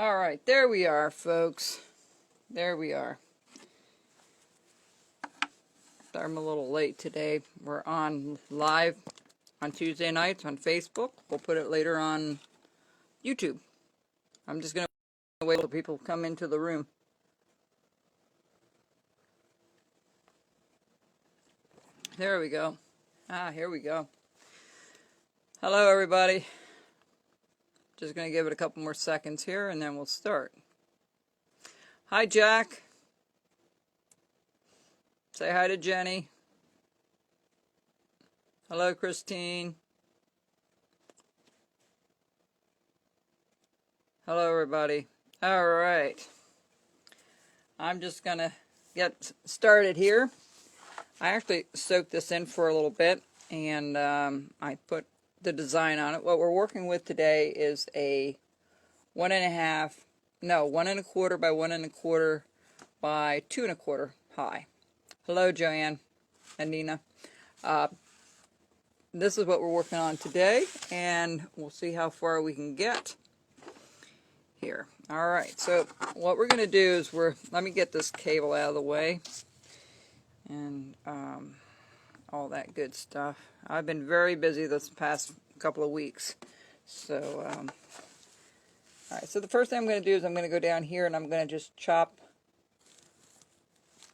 All right, there we are, folks. There we are. I'm a little late today. We're on live on Tuesday nights on Facebook. We'll put it later on YouTube. I'm just going to wait till people come into the room. There we go. Here we go. Hello, everybody. Just going to give it a couple more seconds here, and then we'll start. Hi, Jack. Say hi to Jenny. Hello, Christine. Hello, everybody. All right. I'm just going to get started here. I actually soaked this in for a little bit, and I put the design on it. What we're working with today is a 1.25 by 1.25 by 2.25 high. Hello, Joanne and Nina. This is what we're working on today, and we'll see how far we can get here. All right, so what we're going to do is let me get this cable out of the way and all that good stuff. I've been very busy this past couple of weeks. So, all right, so the first thing I'm going to do is I'm going to go down here and I'm going to just chop.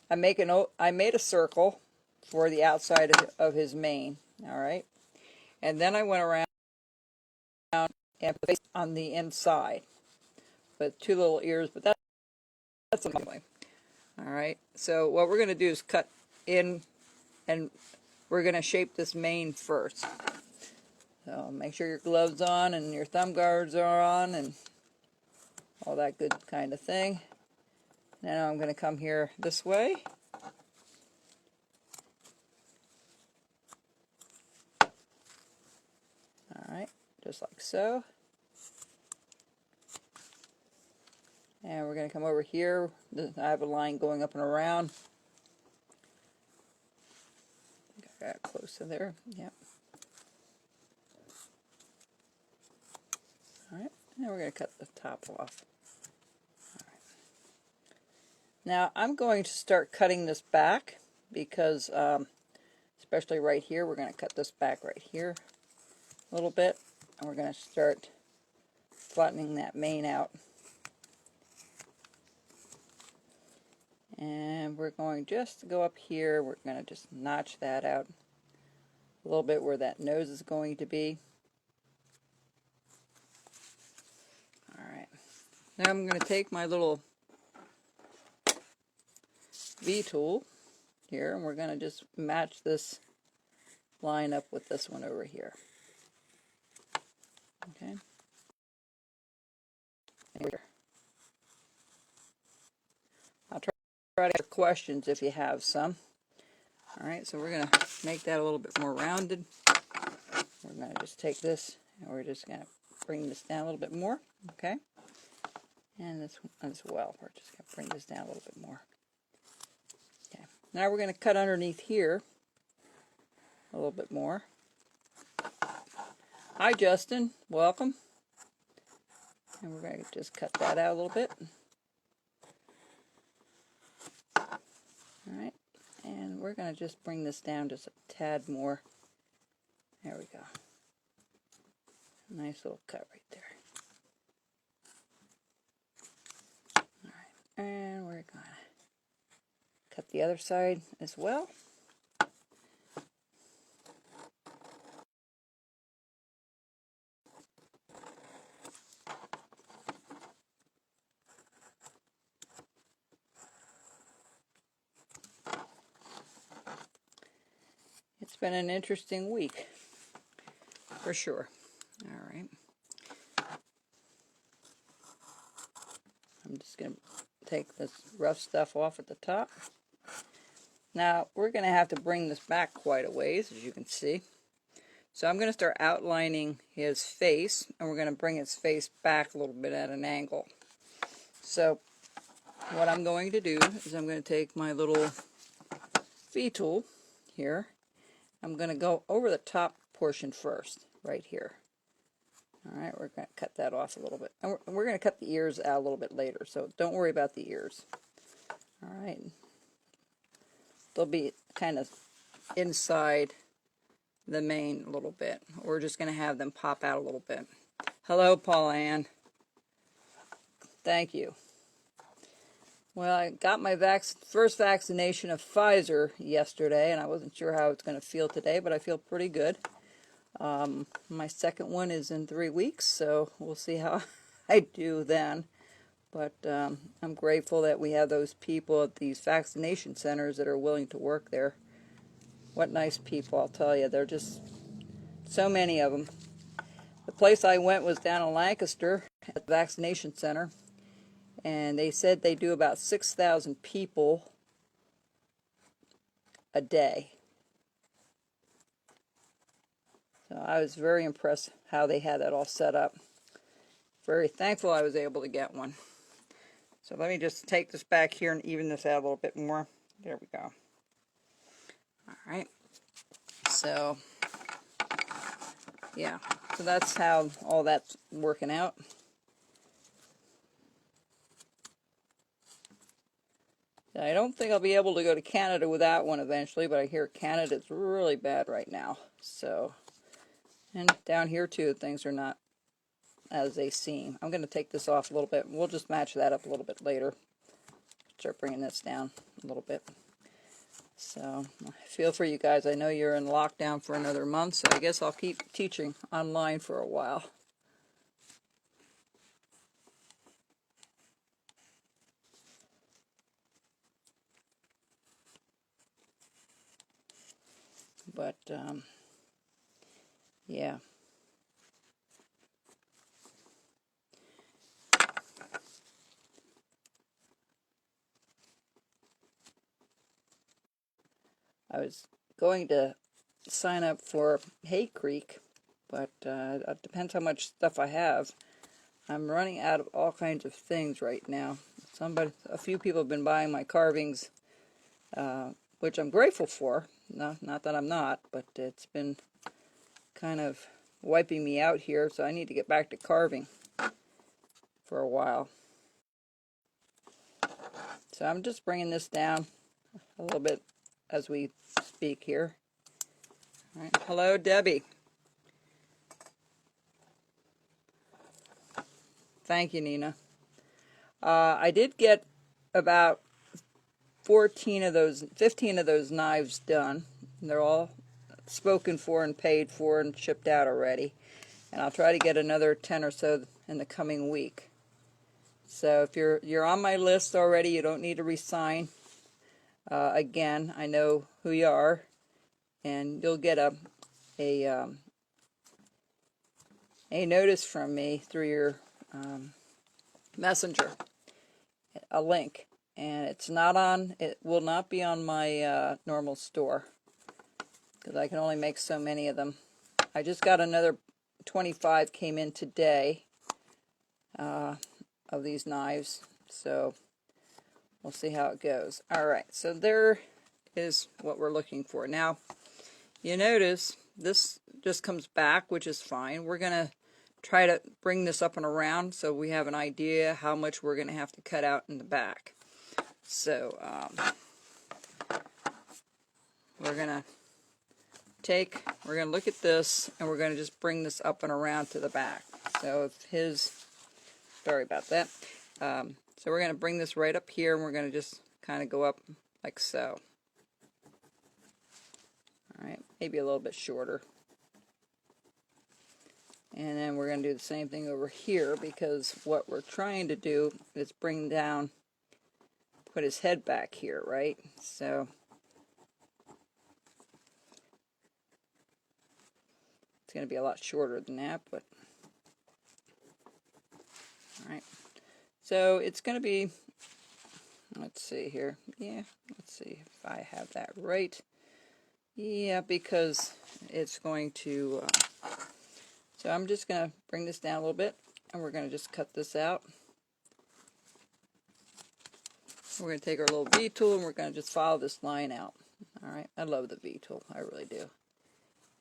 I made a circle for the outside of his mane, all right? And then I went around and put on the inside with two little ears, but that's anyway. All right, so what we're going to do is cut in, and we're going to shape this mane first. So make sure your gloves on and your thumb guards are on and all that good kind of thing. Now I'm going to come here this way. Alright, just like so. And we're going to come over here. I have a line going up and around. I think I got it close to there. Yep. Alright, now we're going to cut the top off. Alright. Now I'm going to start cutting this back because, especially right here, we're going to cut this back right here a little bit. And we're going to start flattening that mane out. And we're going just to go up here. We're going to just notch that out a little bit where that nose is going to be. Alright. Now I'm going to take my little V-tool here, and we're going to just match this line up with this one over here. Okay. I'll try to answer questions if you have some. Alright, so we're going to make that a little bit more rounded. We're going to just take this and we're just going to bring this down a little bit more. Okay. And this one as well. We're just going to bring this down a little bit more. Okay. Now we're going to cut underneath here a little bit more. Hi, Justin. Welcome. And we're going to just cut that out a little bit. Alright. And we're going to just bring this down just a tad more. There we go. Nice little cut right there. Alright. And we're going to cut the other side as well. It's been an interesting week, for sure. All right. I'm just going to take this rough stuff off at the top. Now, we're going to have to bring this back quite a ways, as you can see. So I'm going to start outlining his face, and we're going to bring his face back a little bit at an angle. So what I'm going to do is I'm going to take my little V-tool here. I'm going to go over the top portion first, right here. All right, we're going to cut that off a little bit. And we're going to cut the ears out a little bit later, so don't worry about the ears. All right. They'll be kind of inside the mane a little bit. We're just going to have them pop out a little bit. Hello, Paula Ann. Thank you. Well, I got my first vaccination of Pfizer yesterday, and I wasn't sure how it's going to feel today, but I feel pretty good. My second one is in 3 weeks, so we'll see how I do then. But I'm grateful that we have those people at these vaccination centers that are willing to work there. What nice people, I'll tell you. They're just so many of them. The place I went was down in Lancaster at the vaccination center, and they said they do about 6,000 people a day. So I was very impressed how they had that all set up. Very thankful I was able to get one. So let me just take this back here and even this out a little bit more. There we go. All right. So, yeah. So that's how all that's working out. I don't think I'll be able to go to Canada without one eventually, but I hear Canada's really bad right now. So, and down here too, things are not as they seem. I'm going to take this off a little bit. We'll just match that up a little bit later. Start bringing this down a little bit. So I feel for you guys. I know you're in lockdown for another month, so I guess I'll keep teaching online for a while. But yeah. I was going to sign up for Hay Creek, but it depends how much stuff I have. I'm running out of all kinds of things right now. A few people have been buying my carvings, which I'm grateful for. No, not that I'm not, but it's been kind of wiping me out here, so I need to get back to carving for a while. So I'm just bringing this down a little bit as we speak here. All right. Hello, Debbie. Thank you, Nina. I did get about 15 of those knives done. They're all spoken for and paid for and shipped out already. And I'll try to get another 10 or so in the coming week. So if you're on my list already, you don't need to re-sign. Again, I know who you are, and you'll get a notice from me through your messenger, a link, and it will not be on my normal store because I can only make so many of them. I just got another 25 came in today of these knives, so we'll see how it goes. Alright, so there is what we're looking for. Now, you notice this just comes back, which is fine. We're going to try to bring this up and around so we have an idea how much we're going to have to cut out in the back. So, we're going to look at this, and we're going to just bring this up and around to the back. So sorry about that. So we're going to bring this right up here, and we're going to just kind of go up like so. Alright, maybe a little bit shorter. And then we're going to do the same thing over here, because what we're trying to do is put his head back here, right? So it's going to be a lot shorter than that, but alright. So it's going to be, let's see here. Yeah, let's see if I have that right. Yeah, because it's going to, so I'm just going to bring this down a little bit, and we're going to just cut this out. We're going to take our little V tool, and we're going to just follow this line out. Alright, I love the V tool, I really do.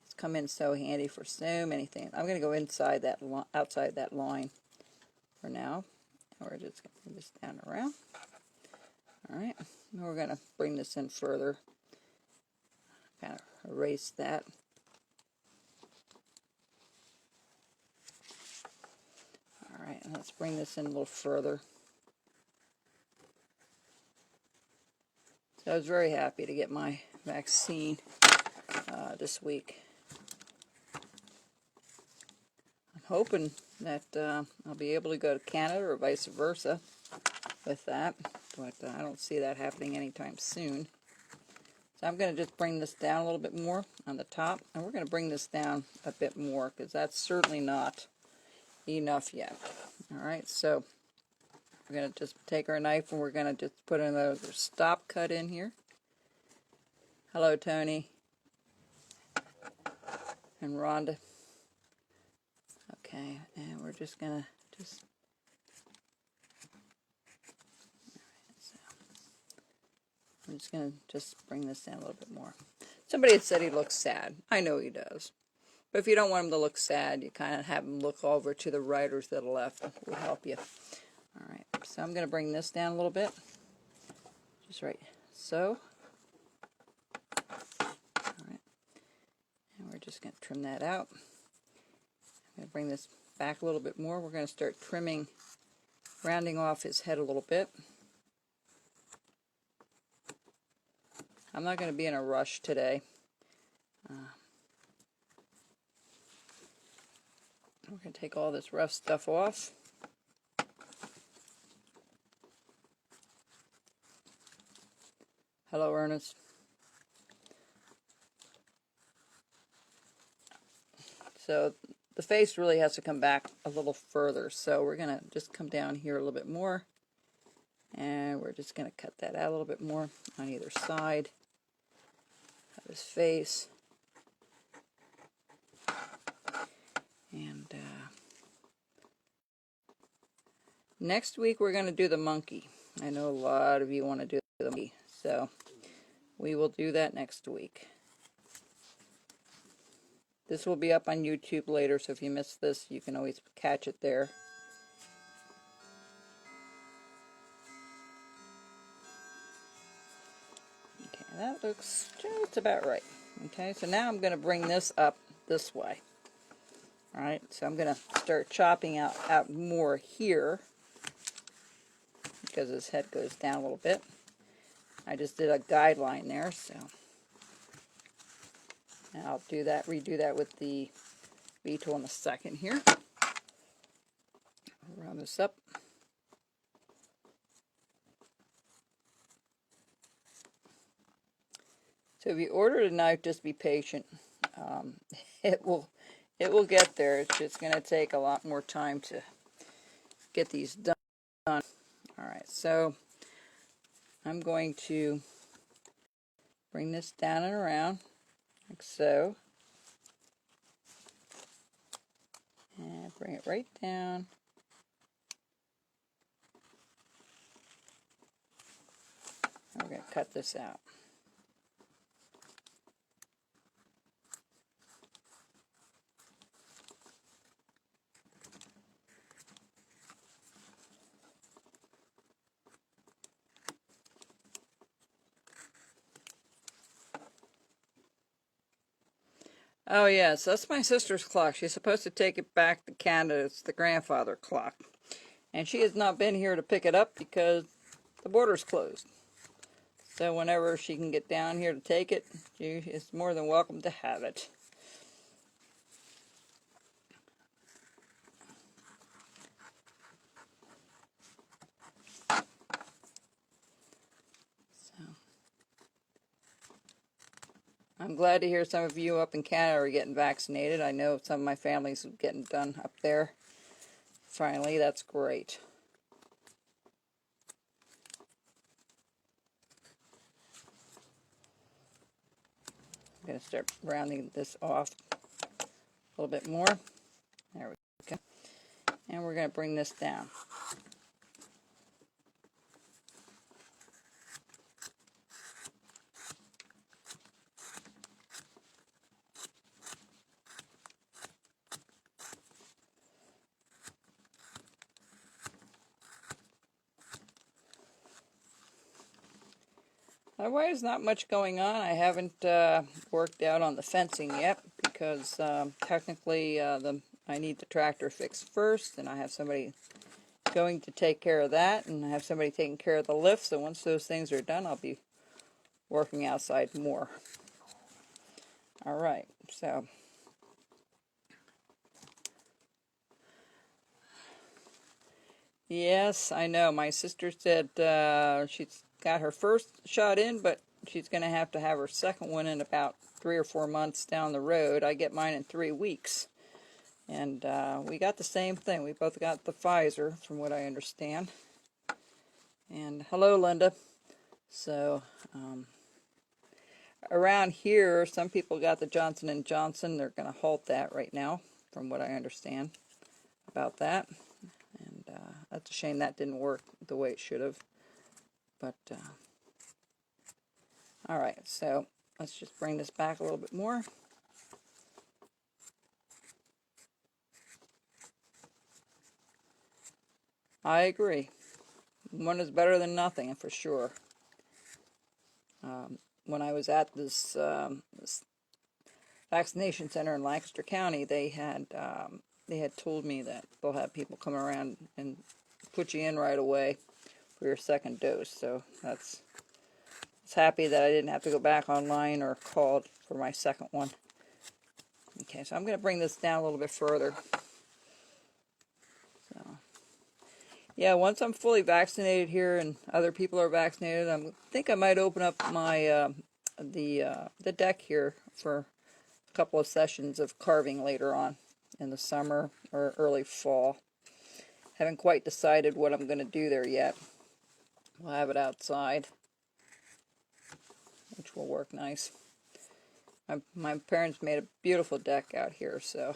It's come in so handy for so many things. I'm going to go inside that outside that line for now. We're just going to move this down around. All right, and we're going to bring this in further. Kind of erase that. All right, and let's bring this in a little further. So I was very happy to get my vaccine this week. I'm hoping that I'll be able to go to Canada or vice versa with that, but I don't see that happening anytime soon. So I'm going to just bring this down a little bit more on the top, and we're going to bring this down a bit more because that's certainly not enough yet. All right, so we're going to just take our knife and we're going to just put another stop cut in here. Hello, Tony and Rhonda. Okay, and we're just going to just... I'm just going to just bring this down a little bit more. Somebody had said he looks sad. I know he does. But if you don't want him to look sad, you kind of have him look over to the right or to the left. It will help you. All right, so I'm going to bring this down a little bit. Just right so. All right. And we're just going to trim that out. I'm going to bring this back a little bit more. We're going to start trimming, rounding off his head a little bit. I'm not going to be in a rush today. We're going to take all this rough stuff off. Hello, Ernest. So the face really has to come back a little further. So we're going to just come down here a little bit more. And we're just going to cut that out a little bit more on either side of his face. And next week we're going to do the monkey. I know a lot of you want to do the monkey, so we will do that next week. This will be up on YouTube later, so if you missed this, you can always catch it there. Okay, that looks just about right. Okay, so now I'm going to bring this up this way. Alright, so I'm going to start chopping out more here because his head goes down a little bit. I just did a guideline there, so and I'll do that, redo that with the V tool in a second here. I'll round this up. So if you order a knife, just be patient. It will get there. It's just going to take a lot more time to get these done. All right, so I'm going to bring this down and around like so, and bring it right down. And we're going to cut this out. Oh yes, that's my sister's clock. She's supposed to take it back to Canada. It's the grandfather clock. And she has not been here to pick it up because the border's closed. So whenever she can get down here to take it, she is more than welcome to have it. I'm glad to hear some of you up in Canada are getting vaccinated. I know some of my family's getting done up there. Finally, that's great. I'm going to start rounding this off a little bit more. There we go. And we're going to bring this down. Otherwise, not much going on. I haven't worked out on the fencing yet because technically I need the tractor fixed first, and I have somebody going to take care of that, and I have somebody taking care of the lift. So once those things are done, I'll be working outside more. All right, so yes, I know. My sister said she's got her first shot in, but she's going to have her second one in about 3 or 4 months down the road. I get mine in 3 weeks. And we got the same thing. We both got the Pfizer, from what I understand. And hello, Linda. So, around here, some people got the Johnson & Johnson. They're going to halt that right now, from what I understand about that. And that's a shame that didn't work the way it should have. But, all right, so let's just bring this back a little bit more. I agree. One is better than nothing, for sure. When I was at this vaccination center in Lancaster County, they had told me that they'll have people come around and put you in right away for your second dose. So it's happy that I didn't have to go back online or called for my second one. Okay, so I'm going to bring this down a little bit further. So, yeah, once I'm fully vaccinated here and other people are vaccinated, I think I might open up my the deck here for a couple of sessions of carving later on in the summer or early fall. Haven't quite decided what I'm going to do there yet. We'll have it outside, which will work nice. My parents made a beautiful deck out here, so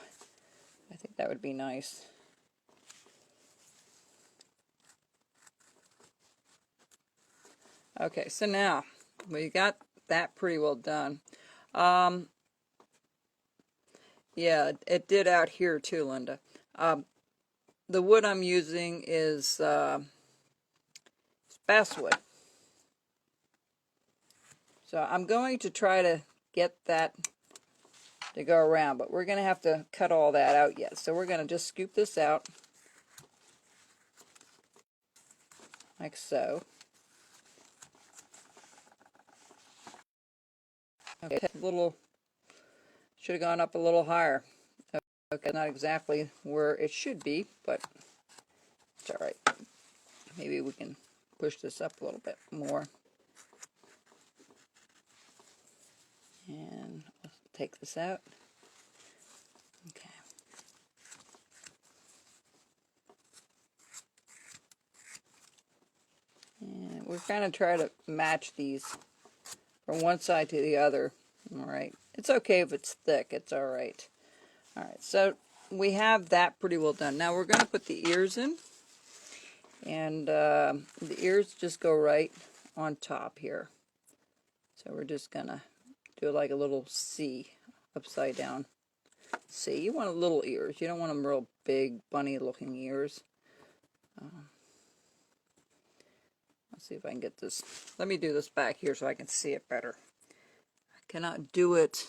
I think that would be nice. Okay, so now we got that pretty well done. Yeah, it did out here too, Linda. The wood I'm using is basswood. So I'm going to try to get that to go around, but we're going to have to cut all that out yet. So we're going to just scoop this out like so. Okay, should have gone up a little higher. Okay, not exactly where it should be, but it's all right. Maybe we can push this up a little bit more. And let's take this out. Okay. And we're kind of trying to match these from one side to the other. All right. It's okay if it's thick. It's all right. All right. So we have that pretty well done. Now we're going to put the ears in. And the ears just go right on top here. So we're just going to do like a little C, upside down C. You want little ears. You don't want them real big, bunny-looking ears. Let's see if I can get this. Let me do this back here so I can see it better. I cannot do it.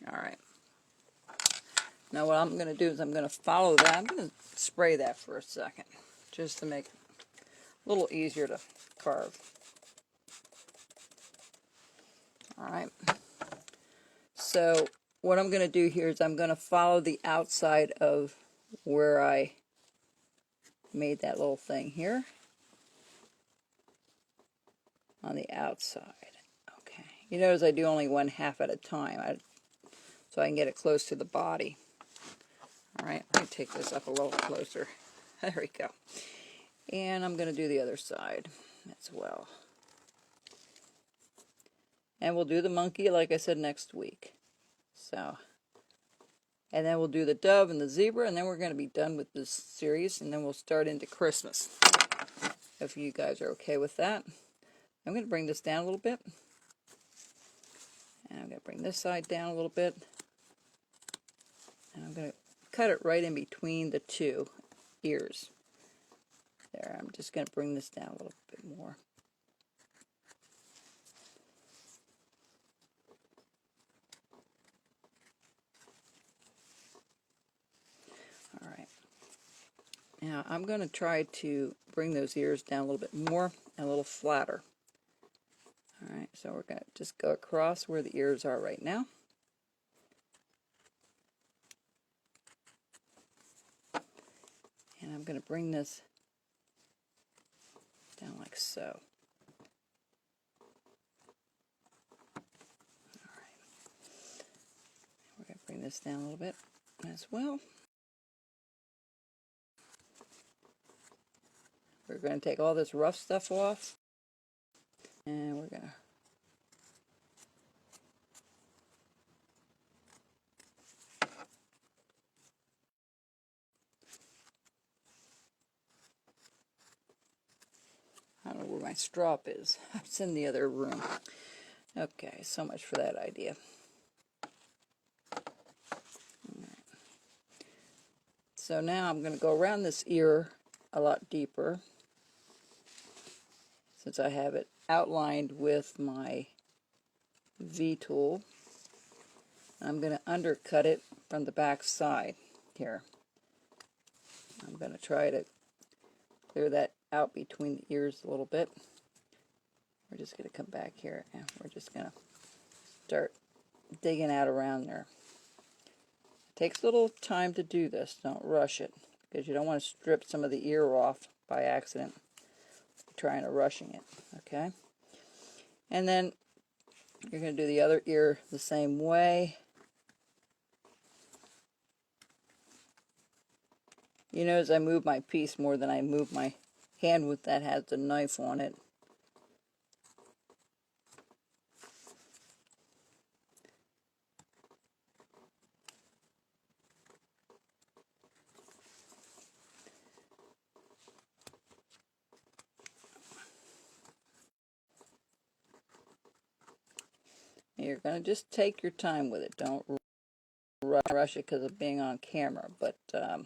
All right. Now what I'm going to do is I'm going to follow that. I'm going to spray that for a second, just to make it a little easier to carve. All right. So what I'm going to do here is I'm going to follow the outside of where I made that little thing here on the outside. Okay. You notice I do only 1/2 at a time, so I can get it close to the body. All right. Let me take this up a little closer. There we go. And I'm going to do the other side as well. And we'll do the monkey, like I said, next week. So, and then we'll do the dove and the zebra, and then we're going to be done with this series, and then we'll start into Christmas, if you guys are okay with that. I'm going to bring this down a little bit, and I'm going to bring this side down a little bit, and I'm going to cut it right in between the two ears. There, I'm just going to bring this down a little bit more. All right. Now I'm going to try to bring those ears down a little bit more and a little flatter. All right, so we're going to just go across where the ears are right now. And I'm going to bring this down like so. All right. We're going to bring this down a little bit as well. We're going to take all this rough stuff off. And we're going to I don't know where my strop is. It's in the other room. Okay, so much for that idea. Right. So now I'm going to go around this ear a lot deeper, since I have it outlined with my V tool. I'm going to undercut it from the back side here. I'm going to try to clear that out between the ears a little bit. We're just going to come back here and we're just going to start digging out around there. It takes a little time to do this. Don't rush it, because you don't want to strip some of the ear off by accident trying to rushing it. Okay? And then you're going to do the other ear the same way. You notice I move my piece more than I move my hand with that has the knife on it. You're going to just take your time with it. Don't rush it because of being on camera. But all right.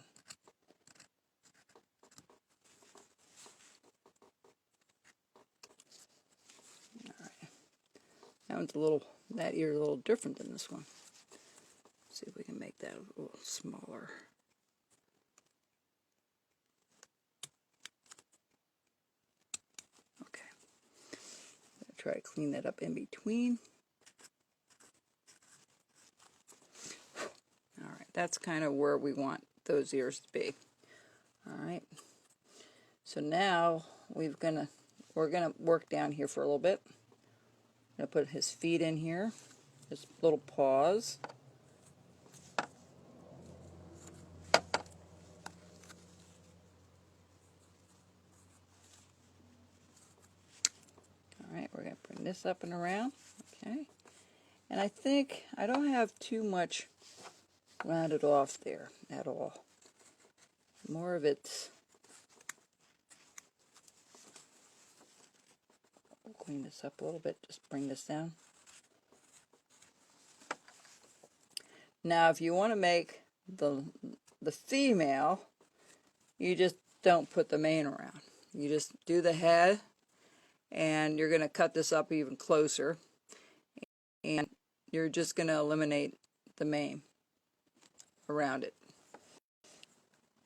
That ear is a little different than this one. Let's see if we can make that a little smaller. Okay. I'm going to try to clean that up in between. Alright, that's kind of where we want those ears to be. Alright, so now we're gonna work down here for a little bit. I'm going to put his feet in here, his little paws. Alright, we're going to bring this up and around. Okay, and I think I don't have too much rounded off there at all. More of it's, we'll clean this up a little bit, just bring this down. Now if you want to make the female, you just don't put the mane around. You just do the head, and you're going to cut this up even closer, and you're just going to eliminate the mane around it.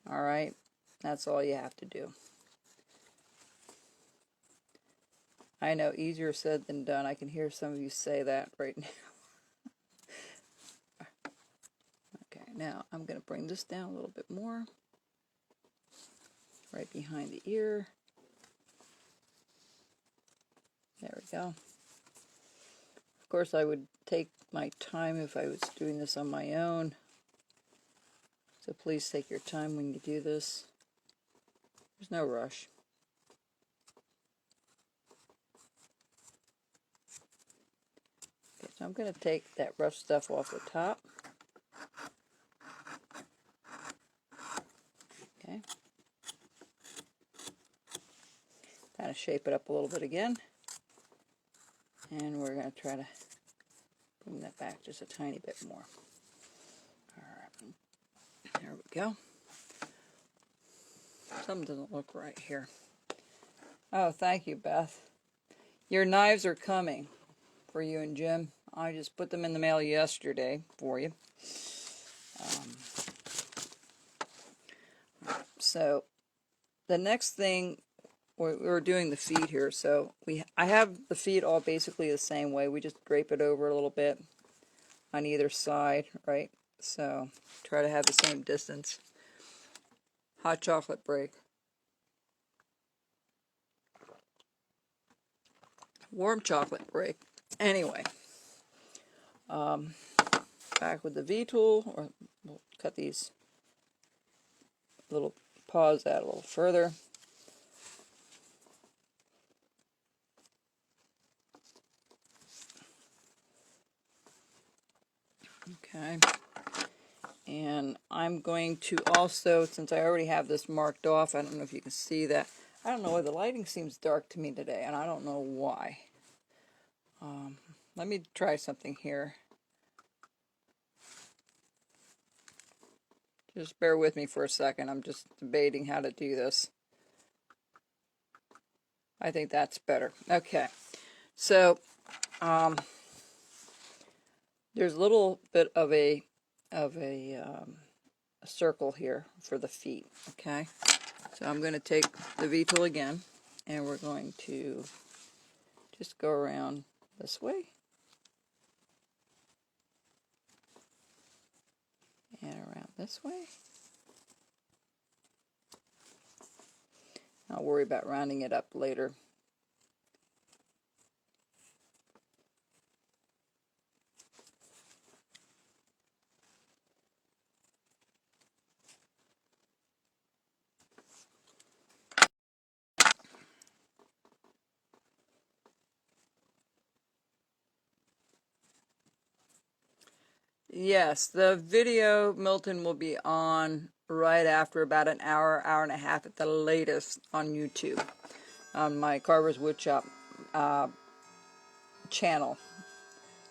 Alright, that's all you have to do. I know, easier said than done. I can hear some of you say that right now. Okay, now I'm going to bring this down a little bit more, right behind the ear. There we go. Of course, I would take my time if I was doing this on my own. So please take your time when you do this. There's no rush. Okay, so I'm going to take that rough stuff off the top. Okay. Kind of shape it up a little bit again. And we're going to try to bring that back just a tiny bit more. Alright. There we go. Something doesn't look right here. Oh, thank you, Beth. Your knives are coming for you and Jim. I just put them in the mail yesterday for you. So the next thing, we're doing the feet here. So I have the feet all basically the same way. We just drape it over a little bit on either side, right? So try to have the same distance. Hot chocolate break. Warm chocolate break. Anyway, back with the V tool, or we'll cut these little paws out a little further. Okay. And I'm going to also, since I already have this marked off, I don't know if you can see that. I don't know why the lighting seems dark to me today, and I don't know why. Let me try something here. Just bear with me for a second. I'm just debating how to do this. I think that's better. Okay. So, there's a little bit of a circle here for the feet. Okay. So I'm going to take the V tool again, and we're going to just go around this way. And around this way. I'll worry about rounding it up later. Yes, the video, Milton, will be on right after about an hour, hour and a half at the latest on YouTube, on my Carver's Woodshop channel.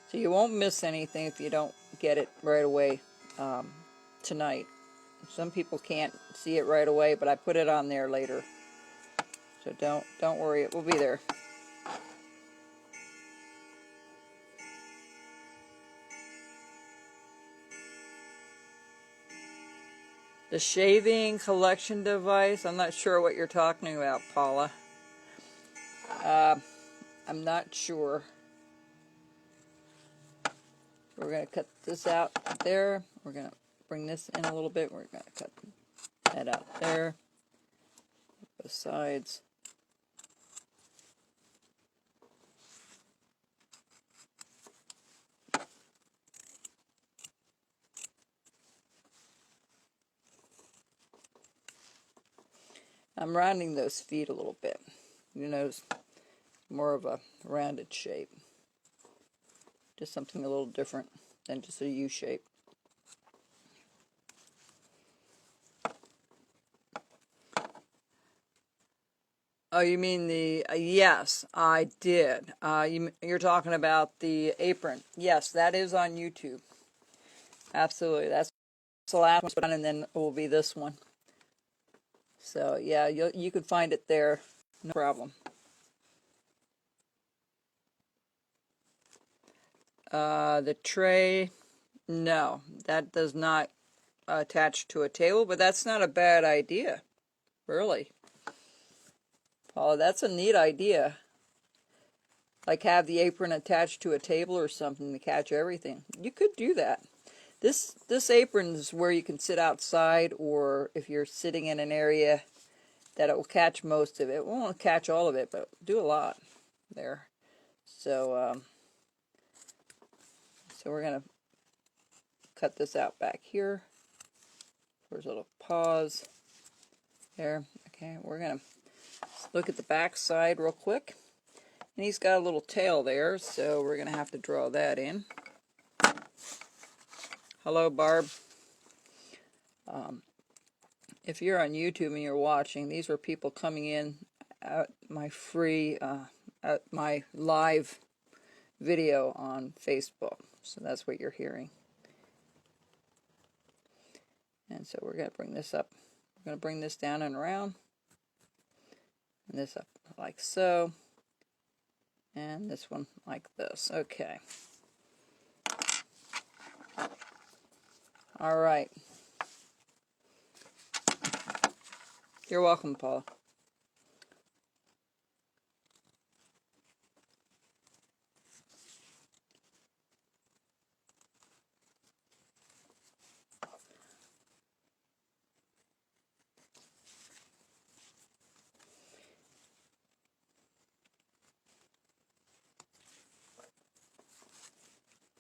So you won't miss anything if you don't get it right away tonight. Some people can't see it right away, but I put it on there later. So don't worry, it will be there. The shaving collection device, I'm not sure what you're talking about, Paula. I'm not sure. We're going to cut this out there. We're going to bring this in a little bit. We're going to cut that out there. Both sides. I'm rounding those feet a little bit. You notice more of a rounded shape. Just something a little different than just a U shape. Oh, you mean the, yes, I did. You're talking about the apron. Yes, that is on YouTube. Absolutely. That's the last one, and then it will be this one. So, yeah, you could find it there. No problem. The tray, no, that does not attach to a table, but that's not a bad idea, really. Paula, that's a neat idea. Like have the apron attached to a table or something to catch everything. You could do that. This apron is where you can sit outside, or if you're sitting in an area that it will catch most of it. It won't catch all of it, but do a lot there. So, so we're going to cut this out back here. There's a little pause there. Okay, we're going to look at the back side real quick. And he's got a little tail there, so we're going to have to draw that in. Hello, Barb. If you're on YouTube and you're watching, these are people coming in at my free, at my live video on Facebook. So that's what you're hearing. And so we're going to bring this up. We're going to bring this down and around. And this up like so. And this one like this. Okay. All right. You're welcome, Paula.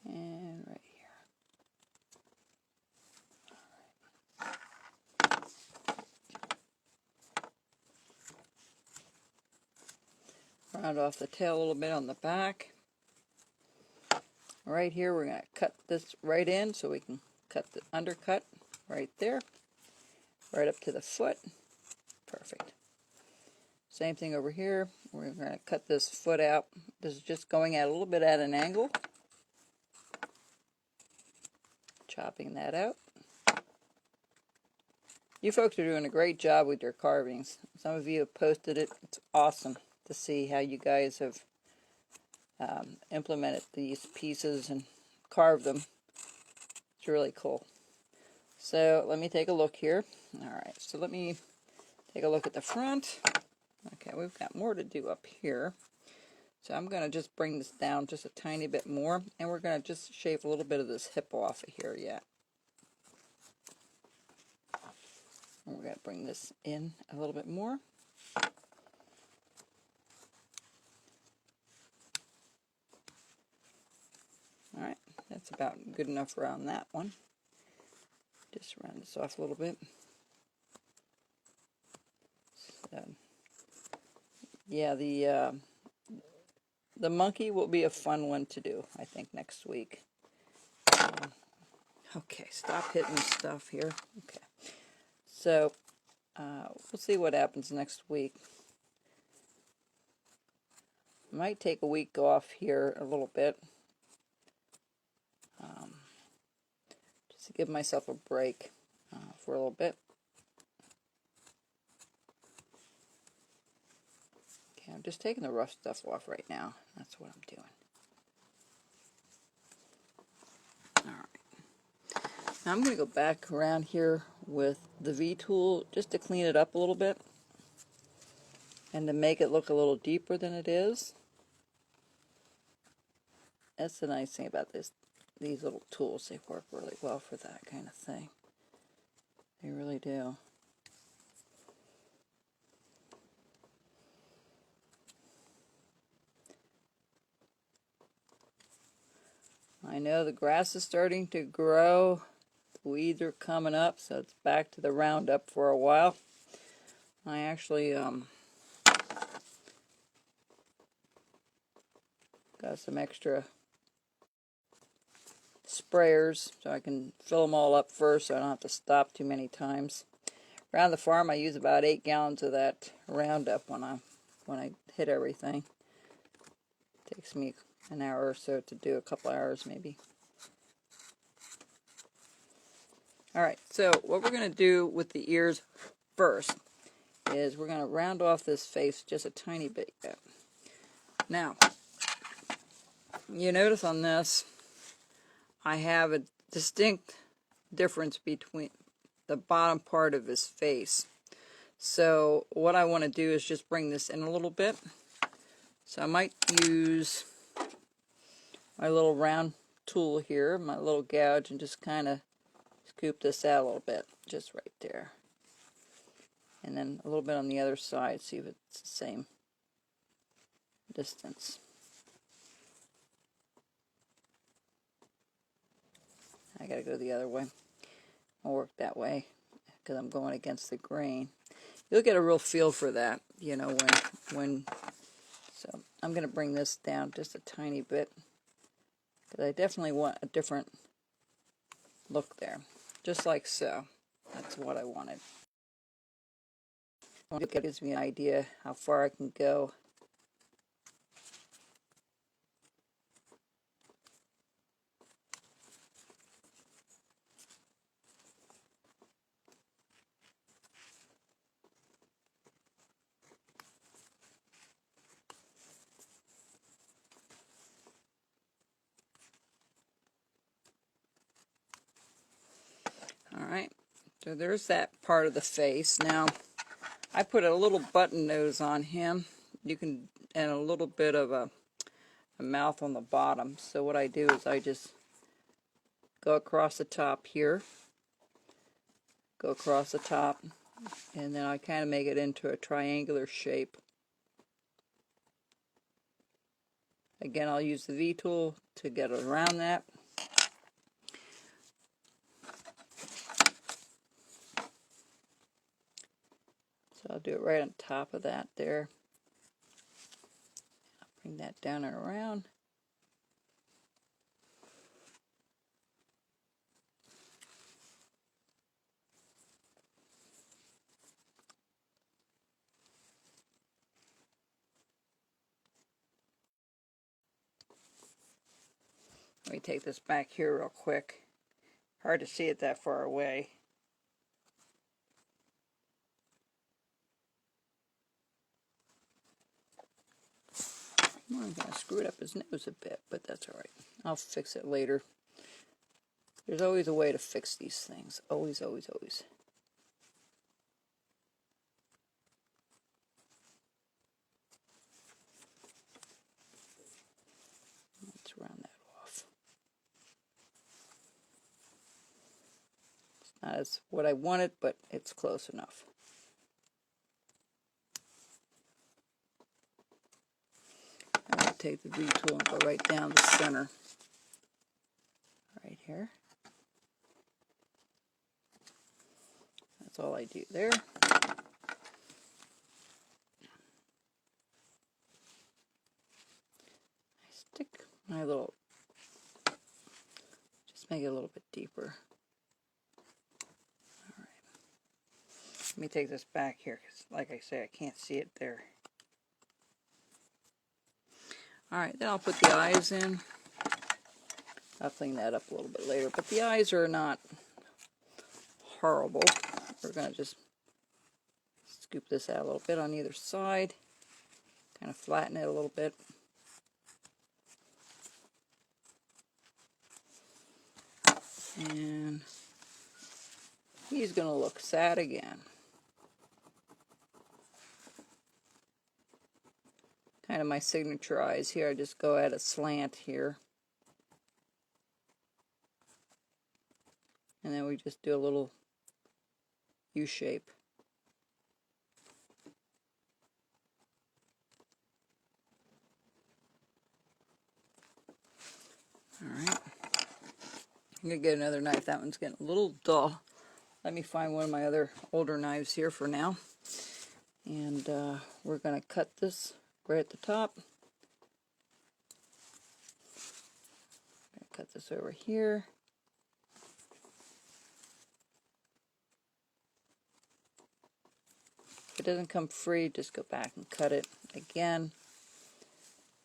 And right here. Round off the tail a little bit on the back. Right here, we're going to cut this right in so we can cut the undercut right there, right up to the foot. Perfect. Same thing over here. We're going to cut this foot out. This is just going at a little bit at an angle. Chopping that out. You folks are doing a great job with your carvings. Some of you have posted it. It's awesome to see how you guys have implemented these pieces and carved them. It's really cool. So let me take a look here. Alright, so let me take a look at the front. Okay, we've got more to do up here. So I'm going to just bring this down just a tiny bit more, and we're going to just shave a little bit of this hip off of here yet. And we're going to bring this in a little bit more. Alright, that's about good enough around that one. Just round this off a little bit. So, yeah, the monkey will be a fun one to do, I think, next week. Okay, stop hitting stuff here. Okay, so we'll see what happens next week. I might take a week off here a little bit. Just to give myself a break for a little bit. Okay, I'm just taking the rough stuff off right now. That's what I'm doing. Alright. Now I'm going to go back around here with the V-tool just to clean it up a little bit. And to make it look a little deeper than it is. That's the nice thing about these little tools. They work really well for that kind of thing. They really do. I know the grass is starting to grow. The weeds are coming up, so it's back to the roundup for a while. I actually got some extra sprayers so I can fill them all up first so I don't have to stop too many times. Around the farm I use about 8 gallons of that Roundup when I hit everything. It takes me an hour or so to do, a couple hours maybe. Alright, so what we're going to do with the ears first is we're going to round off this face just a tiny bit yet. Now, you notice on this I have a distinct difference between the bottom part of his face. So what I want to do is just bring this in a little bit. So I might use my little round tool here, my little gouge, and just kind of scoop this out a little bit, just right there. And then a little bit on the other side, see if it's the same distance. I gotta go the other way. I'll work that way because I'm going against the grain. You'll get a real feel for that, you know, when so I'm going to bring this down just a tiny bit because I definitely want a different look there, just like so. That's what I wanted. It gives me an idea how far I can go. So there's that part of the face. Now, I put a little button nose on him. You can, and a little bit of a mouth on the bottom. So what I do is I just go across the top here, go across the top, and then I kind of make it into a triangular shape. Again, I'll use the V tool to get around that. So I'll do it right on top of that there. I'll bring that down and around. Let me take this back here real quick. Hard to see it that far away. Well, I'm going to screw it up his nose a bit, but that's alright. I'll fix it later. There's always a way to fix these things. Always, always, always. Let's round that off. It's not as what I wanted, but it's close enough. I'm going to take the V tool and go right down the center. Right here. That's all I do there. I stick my little, just make it a little bit deeper. Alright. Let me take this back here, because like I say, I can't see it there. Alright, then I'll put the eyes in. I'll clean that up a little bit later, but the eyes are not horrible. We're going to just scoop this out a little bit on either side, kind of flatten it a little bit. And he's going to look sad again. Kind of my signature eyes here. I just go at a slant here. And then we just do a little U shape. Alright. I'm going to get another knife. That one's getting a little dull. Let me find one of my other older knives here for now. And we're going to cut this right at the top. I'm going to cut this over here. If it doesn't come free, just go back and cut it again.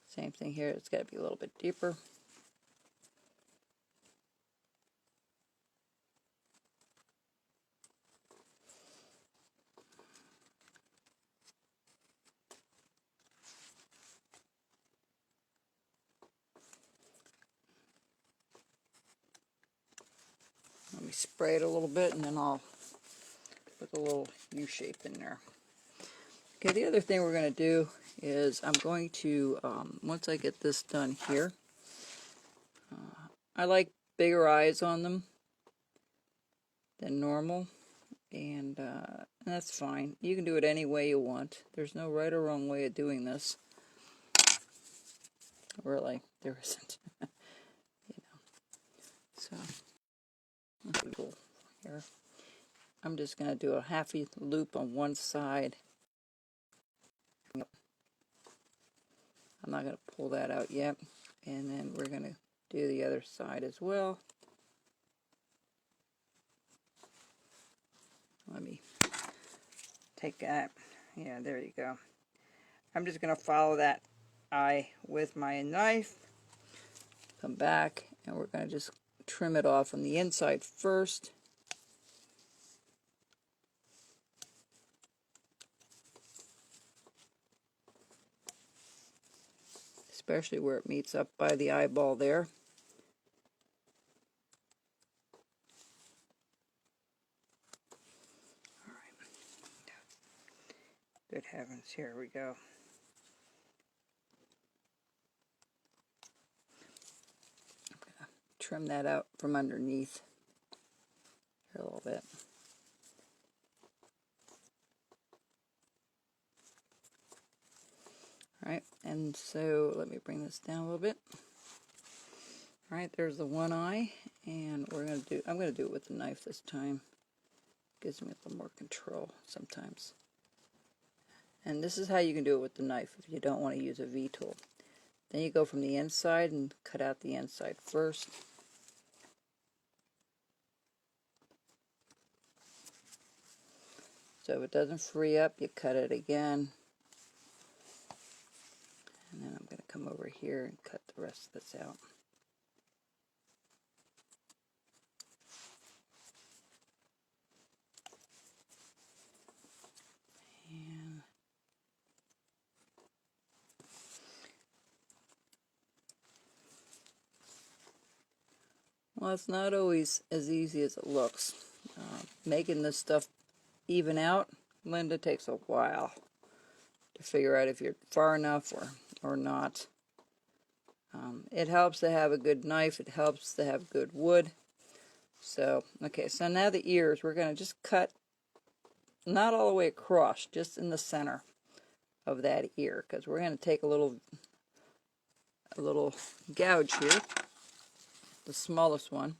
Same thing here. It's got to be a little bit deeper. Let me spray it a little bit, and then I'll put a little U shape in there. Okay, the other thing we're going to do is I'm going to, once I get this done here, I like bigger eyes on them than normal, and that's fine. You can do it any way you want. There's no right or wrong way of doing this. Really, there isn't. So, here. I'm just going to do a half loop on one side. I'm not going to pull that out yet. And then we're going to do the other side as well. Let me take that. Yeah, there you go. I'm just going to follow that eye with my knife. Come back, and we're going to just trim it off on the inside first. Especially where it meets up by the eyeball there. Good heavens, here we go. I'm going to trim that out from underneath here a little bit. Alright, and so let me bring this down a little bit. Alright, there's the one eye, and I'm going to do it with the knife this time. Gives me a little more control sometimes. And this is how you can do it with the knife if you don't want to use a V-tool. Then you go from the inside and cut out the inside first. So if it doesn't free up, you cut it again. And then I'm going to come over here and cut the rest of this out. And well, it's not always as easy as it looks. Making this stuff even out, Linda, takes a while to figure out if you're far enough or not. It helps to have a good knife. It helps to have good wood. So, okay, so now the ears, we're going to just cut, not all the way across, just in the center of that ear, because we're going to take a little gouge here, the smallest one.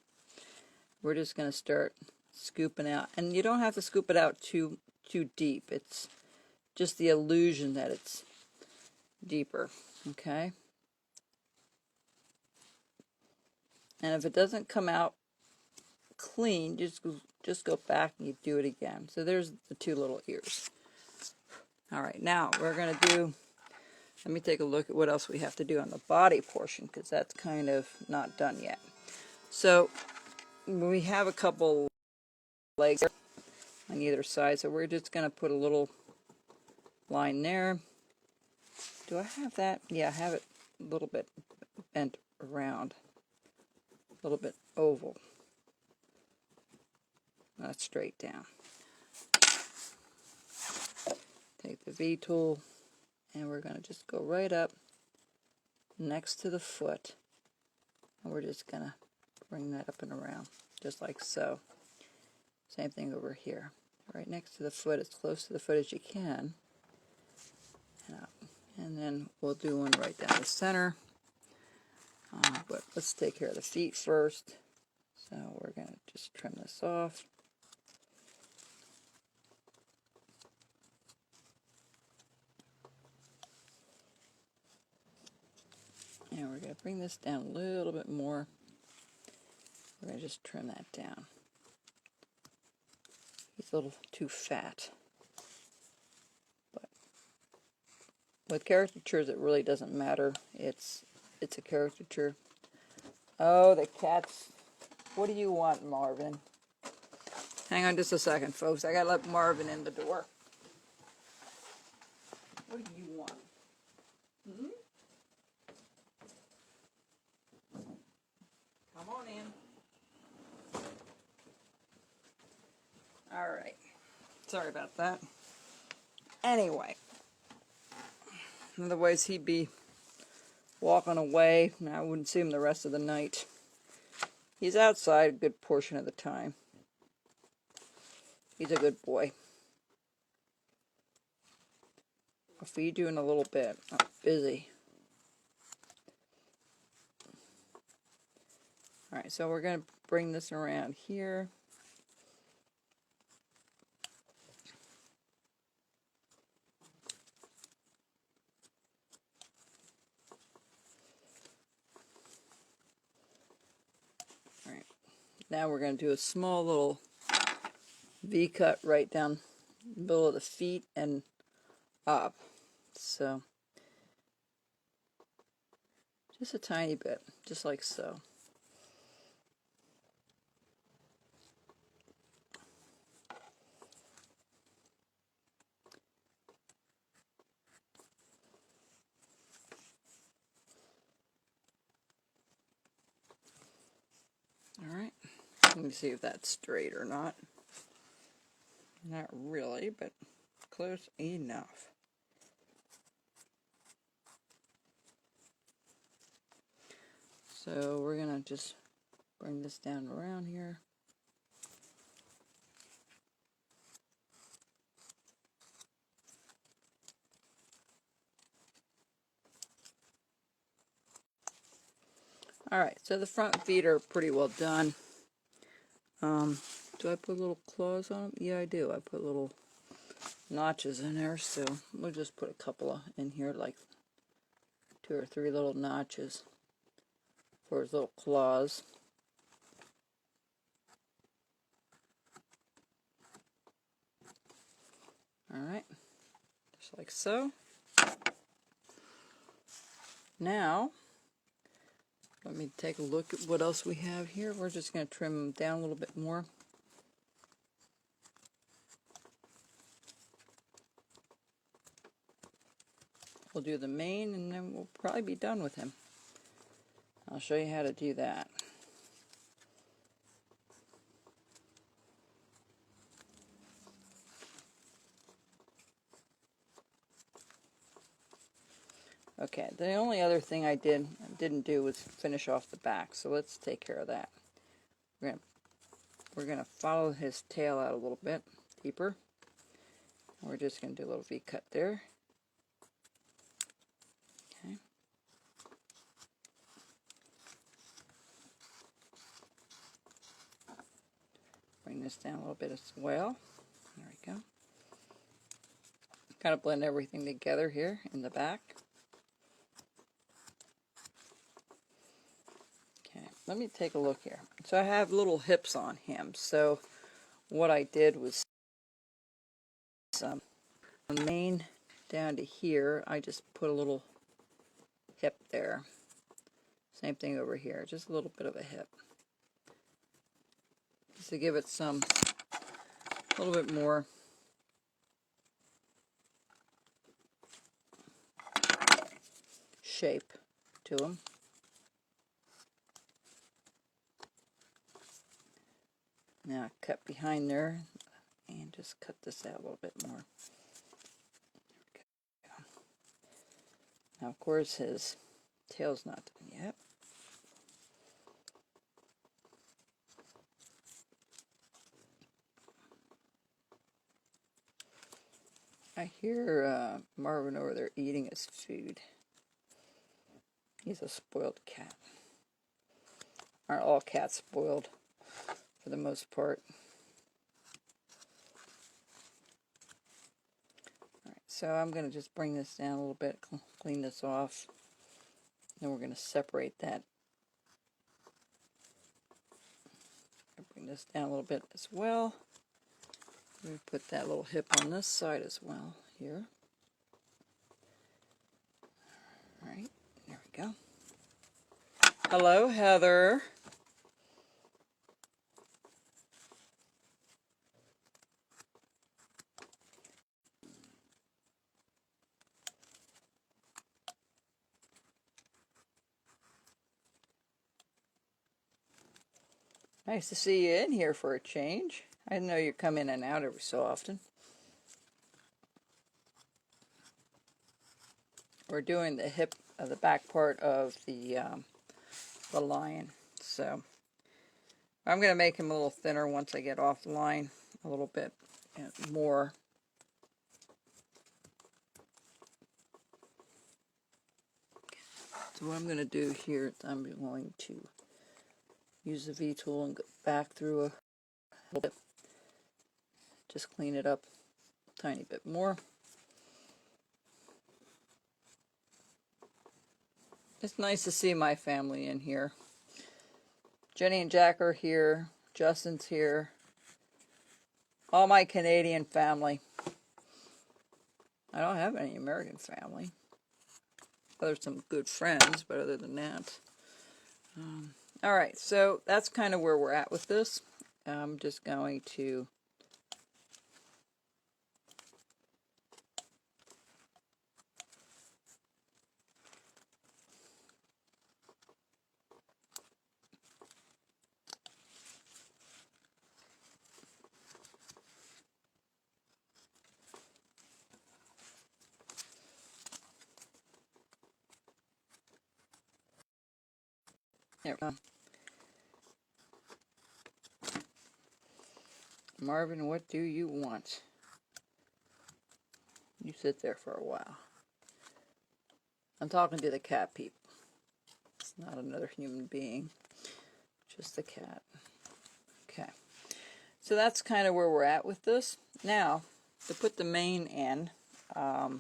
We're just going to start scooping out, and you don't have to scoop it out too deep. It's just the illusion that it's deeper, okay? And if it doesn't come out clean, just go back and you do it again. So there's the two little ears. All right, now we're going to do, let me take a look at what else we have to do on the body portion, because that's kind of not done yet. So we have a couple legs on either side, so we're just going to put a little line there. Do I have that? Yeah, I have it a little bit bent around, a little bit oval, not straight down. Take the V-tool, and we're going to just go right up next to the foot, and we're just going to bring that up and around, just like so. Same thing over here. Right next to the foot, as close to the foot as you can, and up. And then we'll do one right down the center. But let's take care of the feet first. So we're going to just trim this off. And we're going to bring this down a little bit more. We're going to just trim that down. He's a little too fat. But with caricatures, it really doesn't matter. It's a caricature. Oh, the cats. What do you want, Marvin? Hang on just a second, folks. I got to let Marvin in the door. What do you want? Hmm? Come on in. All right. Sorry about that. Anyway. Otherwise, he'd be walking away, and I wouldn't see him the rest of the night. He's outside a good portion of the time. He's a good boy. I'll feed you in a little bit. I'm busy. Alright, so we're going to bring this around here. Alright, now we're going to do a small little V-cut right down the middle of the feet and up. So, just a tiny bit, just like so. Alright, let me see if that's straight or not. Not really, but close enough. So we're going to just bring this down around here. Alright, so the front feet are pretty well done. Do I put little claws on them? Yeah, I do. I put little notches in there, so we'll just put a couple in here, like 2 or 3 little notches for his little claws. Alright, just like so. Now, let me take a look at what else we have here. We're just going to trim them down a little bit more. We'll do the mane and then we'll probably be done with him. I'll show you how to do that. Okay, the only other thing I didn't do was finish off the back, so let's take care of that. We're gonna follow his tail out a little bit deeper. We're just gonna do a little V cut there. Okay. Bring this down a little bit as well. There we go. Kind of blend everything together here in the back. Okay, let me take a look here. So I have little hips on him. So what I did was from the mane down to here, I just put a little hip there. Same thing over here, just a little bit of a hip. Just to give it a little bit more shape to him. Now cut behind there and just cut this out a little bit more. Now of course his tail's not done yet. I hear Marvin over there eating his food. He's a spoiled cat. Aren't all cats spoiled for the most part? Alright, so I'm going to just bring this down a little bit, clean this off. Then we're going to separate that. Bring this down a little bit as well. We put that little hip on this side as well here. Alright, there we go. Hello, Heather. Nice to see you in here for a change. I know you come in and out every so often. We're doing the hip of the back part of the lion. So I'm going to make him a little thinner once I get off the line a little bit more. So what I'm going to do here is I'm going to use the V-tool and go back through a little bit. Just clean it up a tiny bit more. It's nice to see my family in here. Jenny and Jack are here. Justin's here. All my Canadian family. I don't have any American family. There's some good friends, but other than that. Alright, so that's kind of where we're at with this. I'm just going to There we go. Marvin, what do you want? You sit there for a while. I'm talking to the cat people. It's not another human being, just the cat. Okay. So that's kind of where we're at with this. Now, to put the mane in, the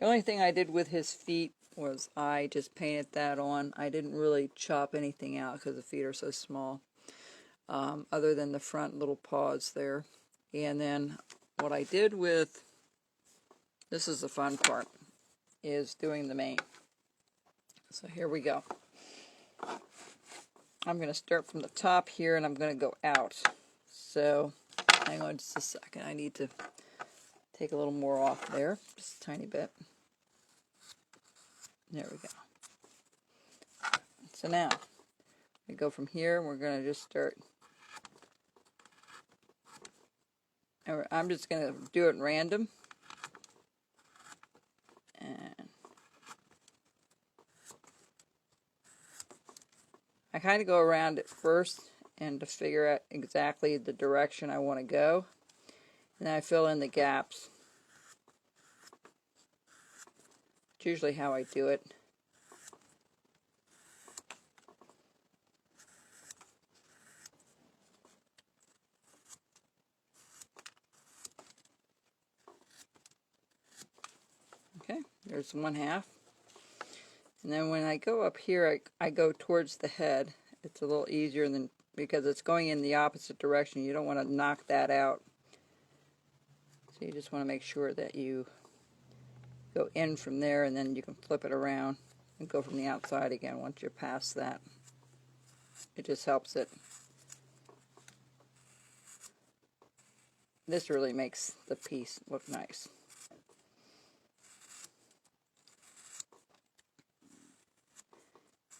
only thing I did with his feet was I just painted that on. I didn't really chop anything out because the feet are so small, other than the front little paws there. And then what I did with, this is the fun part, is doing the mane. So here we go. I'm going to start from the top here and I'm going to go out. So hang on just a second. I need to take a little more off there, just a tiny bit. There we go. So now we go from here and we're going to just start. I'm just going to do it random. And I kind of go around it first and to figure out exactly the direction I want to go. And then I fill in the gaps. It's usually how I do it. Okay, there's one half. And then when I go up here, I go towards the head. It's a little easier than, because it's going in the opposite direction. You don't want to knock that out. So you just want to make sure that you go in from there, and then you can flip it around and go from the outside again once you're past that. It just helps it. This really makes the piece look nice.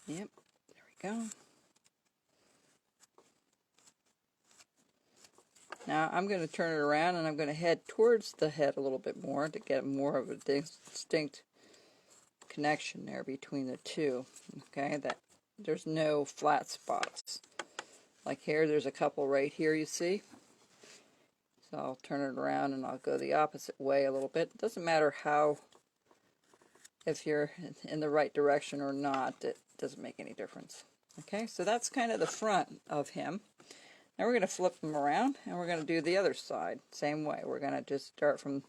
Yep, there we go. Now I'm going to turn it around and I'm going to head towards the head a little bit more to get more of a distinct connection there between the two. Okay, that there's no flat spots. Like here, there's a couple right here, you see. So I'll turn it around and I'll go the opposite way a little bit. It doesn't matter how, if you're in the right direction or not, it doesn't make any difference. Okay, so that's kind of the front of him. Now we're going to flip them around and we're going to do the other side. Same way. We're going to just start from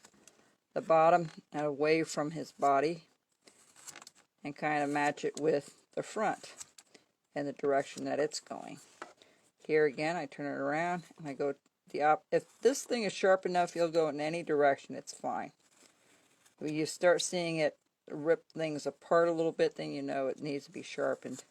the bottom and away from his body and kind of match it with the front and the direction that it's going. Here again, I turn it around and I go the if this thing is sharp enough, you'll go in any direction, it's fine. When you start seeing it rip things apart a little bit, then you know it needs to be sharpened.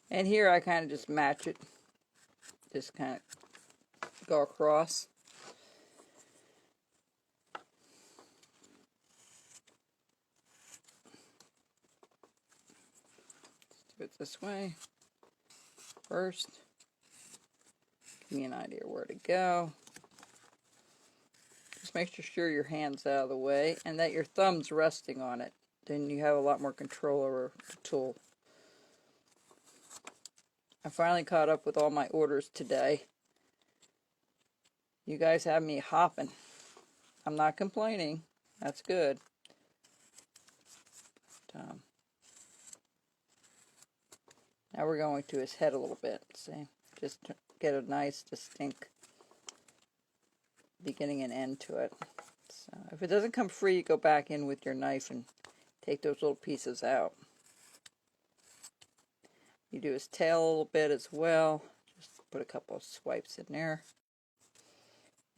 And here I kind of just match it. Just kind of go across. Let's do it this way first. Give me an idea where to go. Just make sure your hand's out of the way and that your thumb's resting on it. Then you have a lot more control over the tool. I finally caught up with all my orders today. You guys have me hopping. I'm not complaining. That's good. Now we're going to his head a little bit. See, just to get a nice, distinct beginning and end to it. So if it doesn't come free, you go back in with your knife and take those little pieces out. You do his tail a little bit as well. Just put a couple of swipes in there.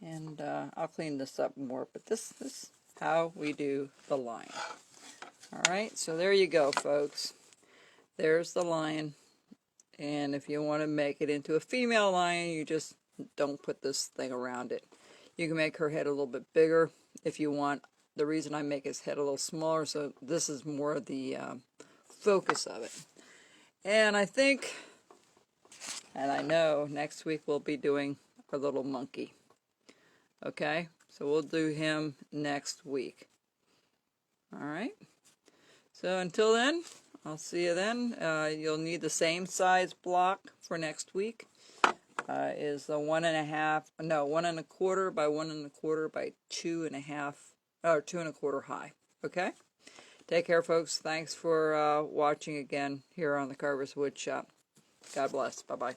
And I'll clean this up more, but this is how we do the lion. Alright, so there you go, folks. There's the lion. And if you want to make it into a female lion, you just don't put this thing around it. You can make her head a little bit bigger if you want. The reason I make his head a little smaller, so this is more the focus of it. And I think, and I know, next week we'll be doing our little monkey. Okay, so we'll do him next week. All right, so until then, I'll see you then. You'll need the same size block for next week. Is the 1.25 by 1.25 by 2.5, or 2.25 high. Okay, take care, folks. Thanks for watching again here on the Carver's Wood Shop. God bless. Bye-bye.